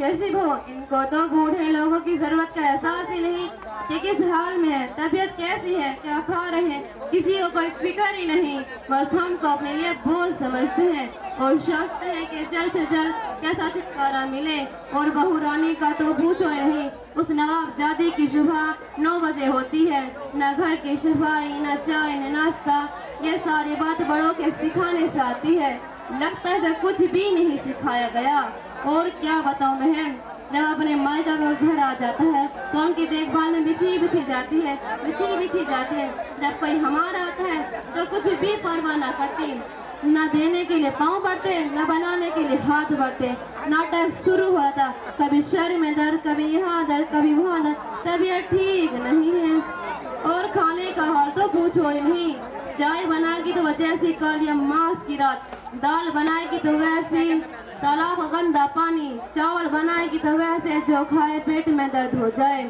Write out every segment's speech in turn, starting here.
कैसी हो? इनको तो बूढ़े लोगों की जरूरत का एहसास ही नहीं कि किस हाल में है, तबीयत कैसी है, क्या खा रहे हैं, किसी को कोई फिक्र ही नहीं। बस हमको अपने लिए बोझ समझते हैं और सोचते हैं कि जल्द से जल्द कैसा छुटकारा मिले। और बहू रानी का तो पूछो ही नहीं, उस नवाबजादी की सुबह 9 बजे होती है। न घर की सफाई, न चाय, न नाश्ता, ये सारी बात बड़ों के सिखाने से आती है। लगता है जब कुछ भी नहीं सिखाया गया। और क्या बताऊं बहन, जब अपने मायका का घर आ जाता है तो उनकी देखभाल में बिछी जाती है। जब कोई हमारा आता है तो कुछ भी परवाह न करती, न देने के लिए पाँव बढ़ते, न बनाने के लिए हाथ बढ़ते। नाटक शुरू हुआ था, कभी सर में दर्द, कभी यहाँ दर्द, कभी वहाँ दर्द, तबीयत ठीक नहीं है। और खाने का हाल तो पूछो ही नहीं, चाय बनाएगी तो जैसी कालिया मांस की रात, दाल बनाएगी तो वैसे तालाब का गंदा पानी, चावल बनाएगी तो वैसे जो खाए पेट में दर्द हो जाए।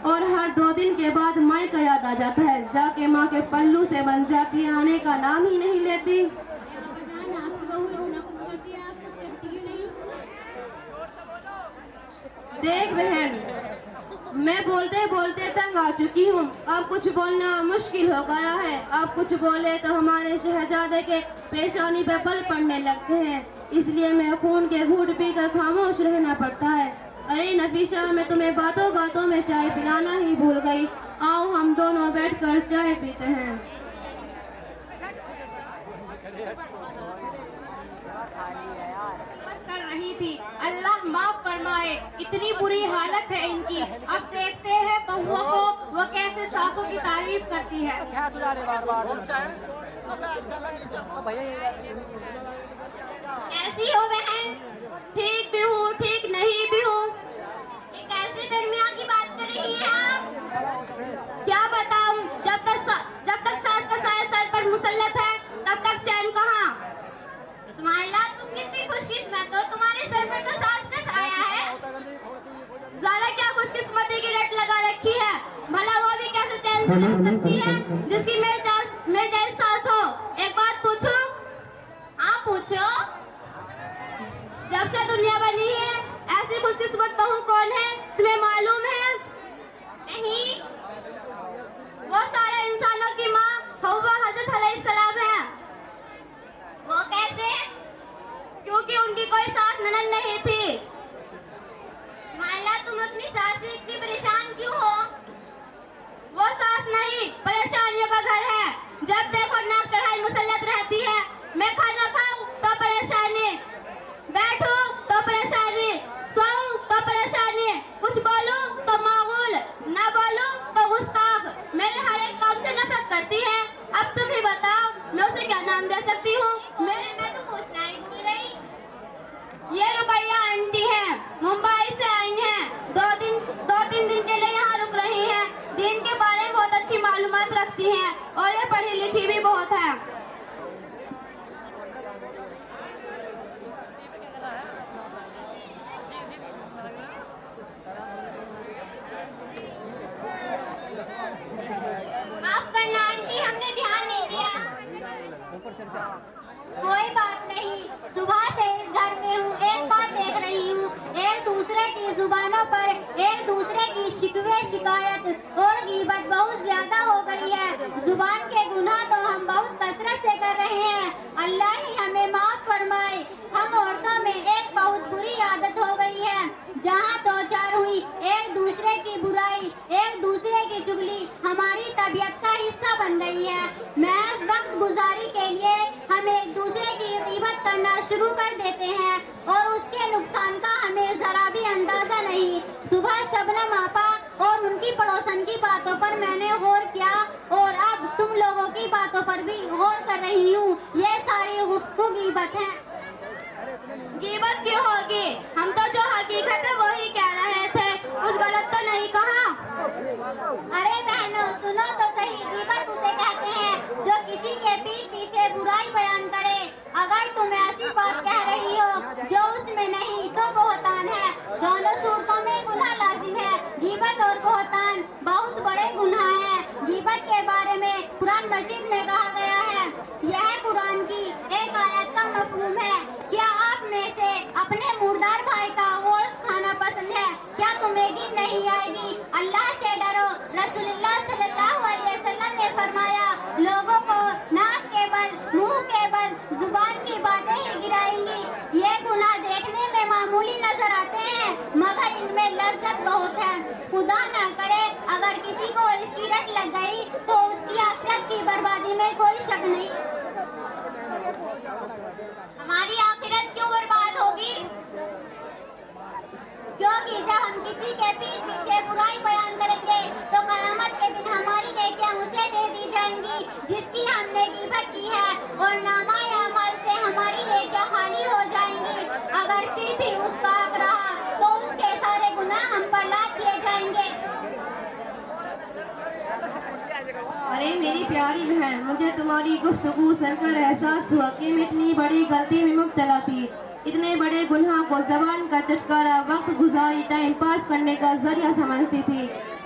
और हर 2 दिन के बाद माँ का याद आ जाता है, जाके माँ के पल्लू से बन जाती है, आने का नाम ही नहीं लेती। देख बहन, मैं बोलते बोलते तंग आ चुकी हूँ, अब कुछ बोलना मुश्किल हो गया है। अब कुछ बोले तो हमारे शहजादे के पेशानी पे बल पड़ने लगते हैं, इसलिए मैं खून के घूंट पीकर खामोश रहना पड़ता है। अरे नफीसा, मैं तुम्हें बातों बातों में चाय पिलाना ही भूल गई। आओ हम दोनों बैठकर चाय पीते हैं। कर रही थी, अल्लाह माफ फरमाए, इतनी बुरी हालत है इनकी। अब देखते हैं बहुओं को वो कैसे सासों की तारीफ करती है। ऐसी हो बहन? ठीक भी हूँ, ठीक नहीं भी हूँ। ये कैसे दरमियान की बात कर रही हैं आप? क्या बताऊं, जब तक सास का साया सर पर मुसल्लत है तब तक चैन कहाँ। इस्माइला, तुम कितनी खुशकिस्मत हो, तुम्हारे सर पर तो सास का साया है। ज़रा क्या खुशकिस्मती की रट लगा रखी है, भला वो भी कैसे चैन से रह सकती है जिसकी मेरे जैसी सास हो। एक बात पूछो? हाँ पूछो। जब से दुनिया बनी है ऐसी खुशकिस्मत बहू कौन है, तुम्हें मालूम है? नहीं। वो सारे इंसानों की माँ हव्वा हज़रत अलैहिस्सलाम है। वो कैसे? क्योंकि उनकी कोई सास ननद नहीं थी। माला, तुम अपनी सास से इतनी परेशान क्यों हो? वो सास नहीं, परेशानियों का घर है। जब देखो नाक चढ़ाई मुसल्लत रहती है। मैं खाना खाऊं तो परेशानी, बैठूं तो परेशानी, सोऊं तो परेशानी, कुछ बोलूं तो मामूल, ना बोलूं तो गुस्ताख। मेरे हर एक काम से नफरत करती है। अब तुम ही बताओ, मैं उसे क्या नाम दे सकती हूँ? मैं तो पूछना ही भूल गई। ये रुकैया आंटी है, मुंबई से आई हैं। 2-3 दिन के लिए यहाँ रुक रही हैं। दीन के बारे में बहुत अच्छी मालूमात रखती हैं और ये पढ़ी लिखी भी बहुत है। माफ करना आंटी, हमने ध्यान नहीं दिया। कोई बात नहीं, सुबह से इस घर में हूँ, एक बात देख रही हूँ, एक दूसरे की जुबानों पर एक दूसरे की शिकवे शिकायत और गीबत बहुत ज्यादा हो गई है। जुबान के गुनाह तो हम बहुत कसरत से कर रहे हैं, अल्लाह ही हमें माफ फरमाए। हम औरतों में एक बहुत बुरी आदत हो गई है, जहाँ तो चार हुई एक दूसरे की बुराई, एक दूसरे की चुगली हमारी तबीयत का हिस्सा बन गई है। महज वक्त गुजारी के लिए हम एक दूसरे की गीबत करना शुरू कर देते हैं और उसके नुकसान का हमें जरा भी अंदाजा नहीं। सुबह शबनम आपा और उनकी पड़ोसन की बातों पर मैंने गौर किया और अब तुम लोगों की बातों पर भी गौर कर रही हूँ। ये सारी गुफ्तगू गीबत है। गीबत क्यों होगी? हम तो जो हकीकत है वही कह रहे थे, कुछ गलत तो नहीं कहा। अरे बहनों, सुनो तो सही, गीबत उसे कहते हैं जो किसी के पीठ पीछे बुराई बयान करे। अगर तुम ऐसी बात कह रही हो जो उसमें नहीं तो बहतान है। दोनों सूरतों में गुनाह लाजिम है। गीबत और बहतान बहुत बड़े गुनाह हैं। गीबत के बारे में कुरान मजीद में कहा गया है, यह कुरान की एक आयत का मफहूम है। क्या आप में से अपने मुर्दार भाई का गोश्त खाना तुम्हें गिन नहीं आएगी। अल्लाह से डरो। रसूलुल्लाह सल्लल्लाहु अलैहि वसल्लम ने फरमाया, लोगों को नाक के बल, मुंह के बल, जुबान की बातें ही गिराएंगी। ये गुनाह देखने में मामूली नजर आते हैं, मगर इनमें लज्जत बहुत है। खुदा ना करे अगर किसी को इसकी रट लग गई तो उसकी आखिरत की बर्बादी में कोई शक नहीं। हमारी आखिरत क्यों बर्बाद होगी? क्योंकि जब हम किसी के पीठ पीछे बुराई बयान करेंगे तो कयामत के दिन हमारी नेकियां उसे दे दी जाएंगी जिसकी हमने ग़ीबत की है, और नामाए अमाल से हमारी नेकियां खाली हो जाएंगी। अगर फिर भी उसका हक रहा तो उसके सारे गुनाह हम पर लाद दिए जाएंगे। अरे मेरी प्यारी बहन, मुझे तुम्हारी गुफ्तगू सुनकर एहसास हुआ कि मैं इतनी बड़ी गलती में मुब्तला थी। इतने बड़े गुनाह को ज़बान का चटकारा, वक्त गुजारी, टाइम पास करने का जरिया समझती थी।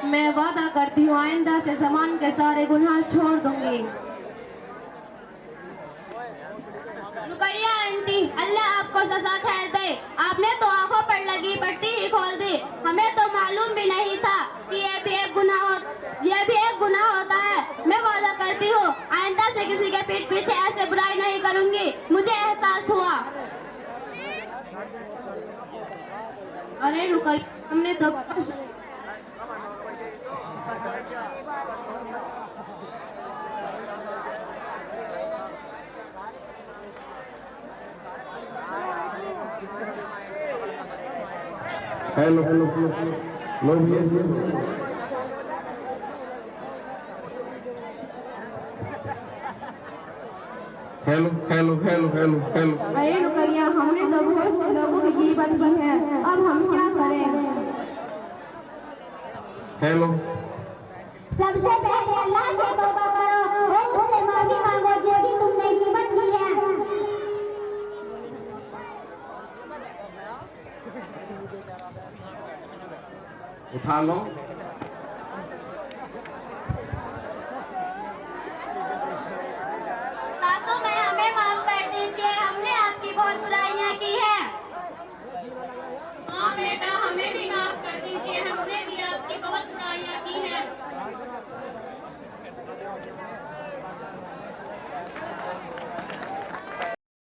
मैं वादा करती हूँ आइंदा से ज़बान के सारे गुनाह छोड़ दूंगी। रुकैया आंटी, अल्लाह आपको सजा खैर दे। आपने तो आंखों पर लगी पट्टी ही खोल दी। हमें तो मालूम भी नहीं था कि ये भी एक गुनाह होता है। मैं वादा करती हूँ आइंदा से किसी के पीठ पीछे ऐसे बुराई नहीं करूँगी। मुझे एहसास हुआ। अरे रुकैया, हमने तो हेलो अरे रुकैया, हमने तो बहुत से लोगों की ग़ीबत की है। अब हम क्या करें? हेलो। सबसे पहले अल्लाह से तौबा करो और उससे माफी मांगो जिसकी तुमने ग़ीबत की है। उठा लो।